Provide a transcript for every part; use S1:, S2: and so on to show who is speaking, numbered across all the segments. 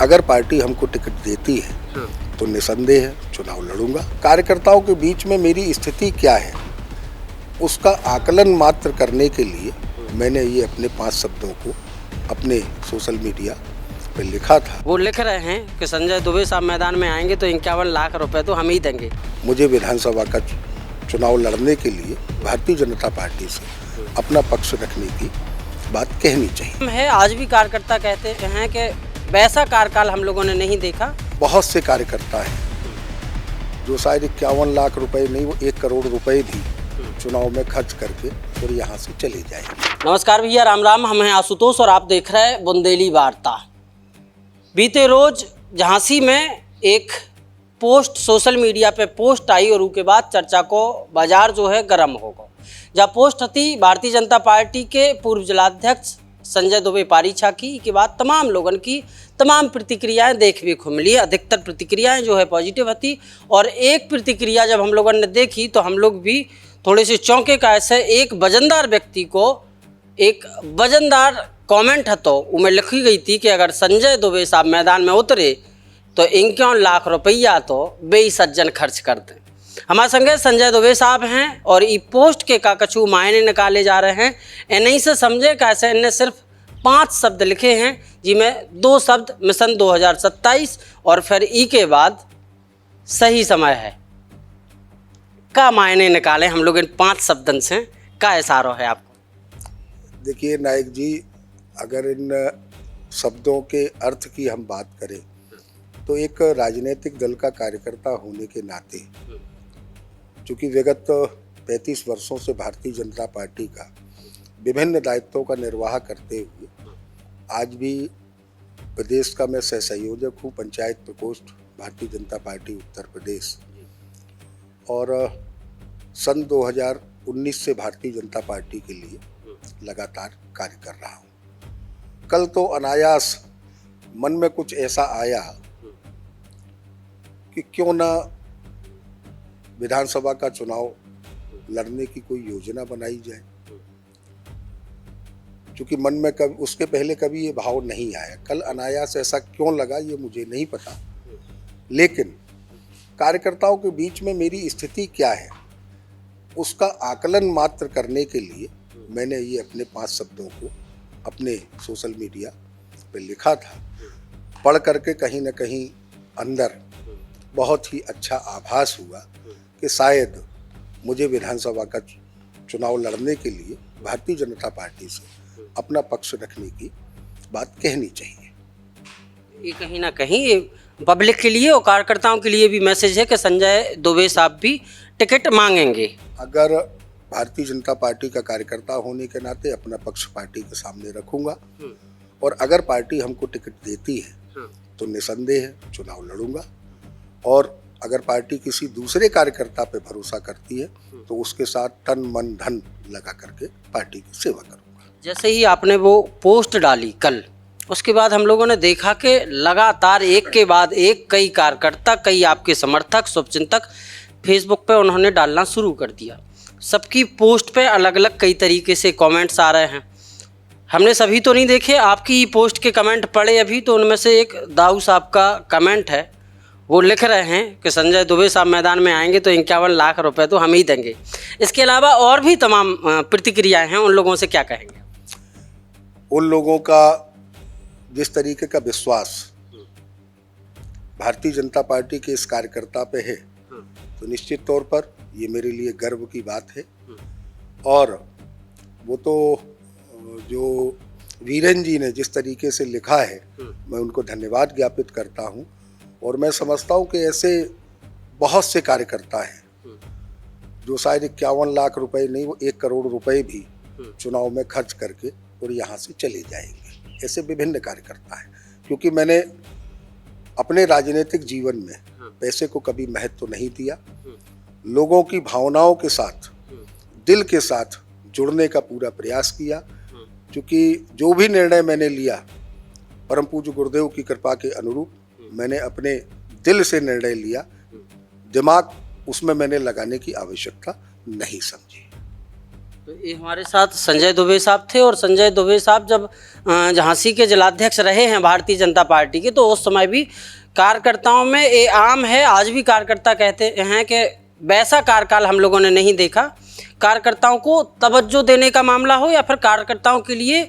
S1: अगर पार्टी हमको टिकट देती है तो निसंदेह चुनाव लड़ूंगा। कार्यकर्ताओं के बीच में मेरी स्थिति क्या है उसका आकलन मात्र करने के लिए मैंने ये अपने 5 शब्दों को अपने सोशल मीडिया पे लिखा था।
S2: वो लिख रहे हैं कि संजय दुबे साहब मैदान में आएंगे तो 51 लाख रुपए तो हम ही देंगे।
S1: मुझे विधानसभा का चुनाव लड़ने के लिए भारतीय जनता पार्टी से अपना पक्ष रखने की बात कहनी चाहिए।
S2: है आज भी कार्यकर्ता कहते हैं कि वैसा कार्यकाल हम लोगों ने नहीं देखा।
S1: बहुत से कार्यकर्ता हैं जो शायद 51 लाख रुपए नहीं, वो 1 करोड़ रुपए भी चुनाव में खर्च करके और यहाँ से चले जाएंगे।
S2: नमस्कार भैया, राम राम। हम हैं आशुतोष और आप देख रहे हैं बुंदेली वार्ता। बीते रोज झांसी में एक पोस्ट सोशल मीडिया पे पोस्ट आई और उसके बाद चर्चा को बाजार जो है गर्म हो गया। जहाँ पोस्ट थी भारतीय जनता पार्टी के पूर्व जिलाध्यक्ष संजय दुबे पारीछा की के बाद तमाम लोगों की तमाम प्रतिक्रियाएं देखने को मिली। अधिकतर प्रतिक्रियाएं जो है पॉजिटिव थी और एक प्रतिक्रिया जब हम लोगों ने देखी तो हम लोग भी थोड़े से चौंके का। ऐसे एक वजनदार व्यक्ति को एक वजनदार कमेंट है तो उनमें लिखी गई थी कि अगर संजय दुबे साहब मैदान में उतरे तो 51 लाख रुपया तो बेसज्जन खर्च कर दें। हमारे संगे संजय दुबे साहब हैं और ई पोस्ट के का कछु मायने निकाले जा रहे हैं। इन्हीं से समझे कैसे इनने सिर्फ 5 शब्द लिखे हैं जिनमें 2 शब्द मिशन 2027 और फिर ई के बाद सही समय है। का मायने निकाले हम लोग इन 5 शब्दन से, का इशारा है आपको?
S1: देखिए नायक जी, अगर इन शब्दों के अर्थ की हम बात करें तो एक राजनीतिक दल का कार्यकर्ता होने के नाते, चूँकि विगत 35 वर्षों से भारतीय जनता पार्टी का विभिन्न दायित्वों का निर्वाह करते हुए आज भी प्रदेश का मैं सह संयोजक हूँ पंचायत प्रकोष्ठ भारतीय जनता पार्टी उत्तर प्रदेश, और सन 2019 से भारतीय जनता पार्टी के लिए लगातार कार्य कर रहा हूँ। कल तो अनायास मन में कुछ ऐसा आया कि क्यों ना विधानसभा का चुनाव लड़ने की कोई योजना बनाई जाए। क्योंकि मन में कभी उसके पहले कभी ये भाव नहीं आया। कल अनायास ऐसा क्यों लगा ये मुझे नहीं पता, लेकिन कार्यकर्ताओं के बीच में मेरी स्थिति क्या है उसका आकलन मात्र करने के लिए मैंने ये अपने 5 शब्दों को अपने सोशल मीडिया पे लिखा था। पढ़ करके कहीं ना कहीं अंदर बहुत ही अच्छा आभास हुआ कि शायद मुझे विधानसभा का चुनाव लड़ने के लिए भारतीय जनता पार्टी से अपना पक्ष रखने की बात कहनी चाहिए।
S2: ये कहीं ना कहीं पब्लिक के लिए और कार्यकर्ताओं के लिए भी मैसेज है कि संजय दुबे साहब भी टिकट मांगेंगे।
S1: अगर भारतीय जनता पार्टी का कार्यकर्ता होने के नाते अपना पक्ष पार्टी के सामने रखूंगा और अगर पार्टी हमको टिकट देती है तो निसंदेह चुनाव लड़ूंगा, और अगर पार्टी किसी दूसरे कार्यकर्ता पे भरोसा करती है तो उसके साथ तन मन धन लगा करके पार्टी की सेवा करूंगा।
S2: जैसे ही आपने वो पोस्ट डाली कल, उसके बाद हम लोगों ने देखा कि लगातार एक के बाद एक कई कार्यकर्ता, कई आपके समर्थक, शुभचिंतक फेसबुक पे उन्होंने डालना शुरू कर दिया। सबकी पोस्ट पे अलग अलग कई तरीके से कमेंट्स आ रहे हैं। हमने सभी तो नहीं देखे, आपकी पोस्ट के कमेंट पढ़े अभी, तो उनमें से एक दाऊ साहब का कमेंट है। वो लिख रहे हैं कि संजय दुबे साहब मैदान में आएंगे तो 51 लाख रुपए तो हम ही देंगे। इसके अलावा और भी तमाम प्रतिक्रियाएं हैं, उन लोगों से क्या कहेंगे?
S1: उन लोगों का जिस तरीके का विश्वास भारतीय जनता पार्टी के इस कार्यकर्ता पे है तो निश्चित तौर पर ये मेरे लिए गर्व की बात है। और वो तो जो वीरेन जी ने जिस तरीके से लिखा है मैं उनको धन्यवाद ज्ञापित करता हूँ, और मैं समझता हूँ कि ऐसे बहुत से कार्यकर्ता हैं जो शायद 51 लाख रुपए नहीं, वो 1 करोड़ रुपए भी चुनाव में खर्च करके और यहाँ से चले जाएंगे। ऐसे विभिन्न कार्यकर्ता हैं। क्योंकि मैंने अपने राजनीतिक जीवन में पैसे को कभी महत्व नहीं दिया, लोगों की भावनाओं के साथ, दिल के साथ जुड़ने का पूरा प्रयास किया। क्योंकि जो भी निर्णय मैंने लिया परम पूज्य गुरुदेव की कृपा के अनुरूप मैंने अपने दिल से निर्णय लिया, दिमाग उसमें मैंने लगाने की आवश्यकता नहीं समझी।
S2: तो ये हमारे साथ संजय दुबे साहब थे, और संजय दुबे साहब जब झांसी के जिलाध्यक्ष रहे हैं भारतीय जनता पार्टी के, तो उस समय भी कार्यकर्ताओं में ये आम है, आज भी कार्यकर्ता कहते हैं कि वैसा कार्यकाल हम लोगों ने नहीं देखा। कार्यकर्ताओं को तवज्जो देने का मामला हो या फिर कार्यकर्ताओं के लिए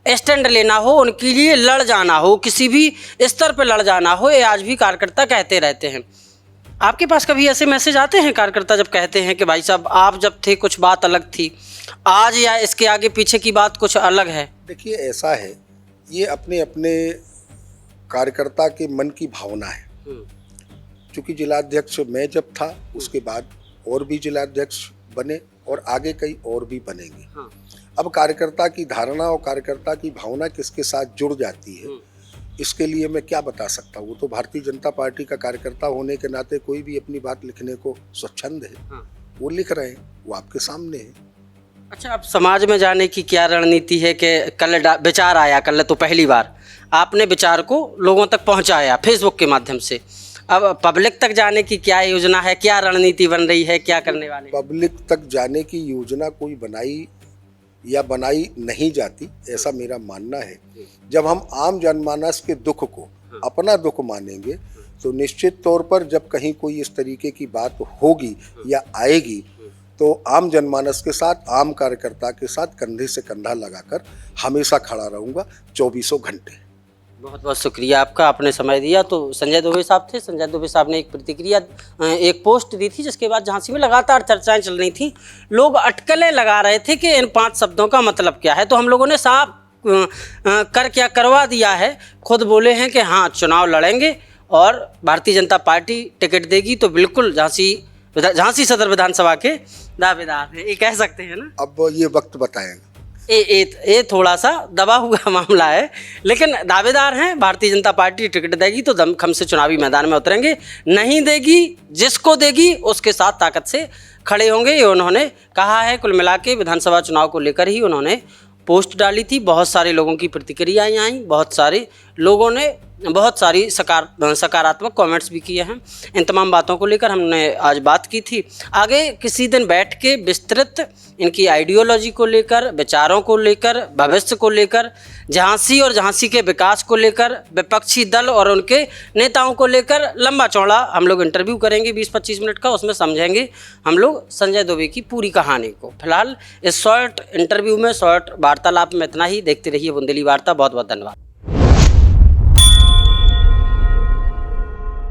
S2: स्टैंड लेना हो, उनके लिए लड़ जाना हो, किसी भी स्तर पर लड़ जाना हो, ये आज भी कार्यकर्ता कहते रहते हैं। आपके पास कभी ऐसे मैसेज आते हैं कार्यकर्ता जब कहते हैं कि भाई साहब आप जब थे कुछ बात अलग थी, आज या इसके आगे पीछे की बात कुछ अलग है?
S1: देखिए ऐसा है, ये अपने अपने कार्यकर्ता के मन की भावना है। क्योंकि जिलाध्यक्ष मैं जब था उसके बाद और भी जिलाध्यक्ष बने और आगे कई और भी बनेंगे।
S2: हाँ।
S1: अब कार्यकर्ता की धारणा और कार्यकर्ता की भावना किसके साथ जुड़ जाती है, इसके लिए मैं क्या बता सकता हूँ। वो तो भारतीय जनता पार्टी का कार्यकर्ता होने के नाते कोई भी अपनी बात लिखने को स्वच्छंद है।
S2: हाँ।
S1: वो लिख रहे हैं, वो आपके सामने है।
S2: अच्छा, अब समाज में जाने की क्या रणनीति है कि कल विचार आया, कल तो पहली बार आपने विचार को लोगों तक पहुंचाया फेसबुक के माध्यम से, अब पब्लिक तक जाने की क्या योजना है, क्या रणनीति बन रही है, क्या करने वाले?
S1: पब्लिक तक जाने की योजना कोई बनाई या बनाई नहीं जाती, ऐसा मेरा मानना है। जब हम आम जनमानस के दुख को अपना दुख मानेंगे तो निश्चित तौर पर जब कहीं कोई इस तरीके की बात होगी या आएगी तो आम जनमानस के साथ, आम कार्यकर्ता के साथ कंधे से कंधा लगाकर हमेशा खड़ा रहूँगा 24 घंटे।
S2: बहुत बहुत शुक्रिया आपका, आपने समय दिया। तो संजय दुबे साहब थे। संजय दुबे साहब ने एक प्रतिक्रिया, एक पोस्ट दी थी, जिसके बाद झांसी में लगातार चर्चाएं चल रही थी। लोग अटकलें लगा रहे थे कि इन 5 शब्दों का मतलब क्या है। तो हम लोगों ने साफ करवा दिया है। खुद बोले हैं कि हाँ, चुनाव लड़ेंगे और भारतीय जनता पार्टी टिकट देगी। तो बिल्कुल झांसी सदर विधानसभा के दावेदार हैं, ये कह सकते हैं ना।
S1: अब ये वक्त बताएगा।
S2: ये थोड़ा सा दबा हुआ मामला है, लेकिन दावेदार हैं। भारतीय जनता पार्टी टिकट देगी तो दमखम से चुनावी मैदान में उतरेंगे, नहीं देगी, जिसको देगी उसके साथ ताकत से खड़े होंगे, ये उन्होंने कहा है। कुल मिला के विधानसभा चुनाव को लेकर ही उन्होंने पोस्ट डाली थी। बहुत सारे लोगों की प्रतिक्रियाएं आई, बहुत सारे लोगों ने बहुत सारी सकारात्मक कमेंट्स भी किए हैं। इन तमाम बातों को लेकर हमने आज बात की थी। आगे किसी दिन बैठ के विस्तृत इनकी आइडियोलॉजी को लेकर, विचारों को लेकर, भविष्य को लेकर, झांसी और झांसी के विकास को लेकर, विपक्षी दल और उनके नेताओं को लेकर लंबा चौड़ा हम लोग इंटरव्यू करेंगे 20-25 मिनट का। उसमें समझेंगे हम लोग संजय दुबे की पूरी कहानी को। फिलहाल इस शॉर्ट इंटरव्यू में, शॉर्ट वार्तालाप में इतना ही। देखते रहिए बुंदेली वार्ता। बहुत बहुत धन्यवाद।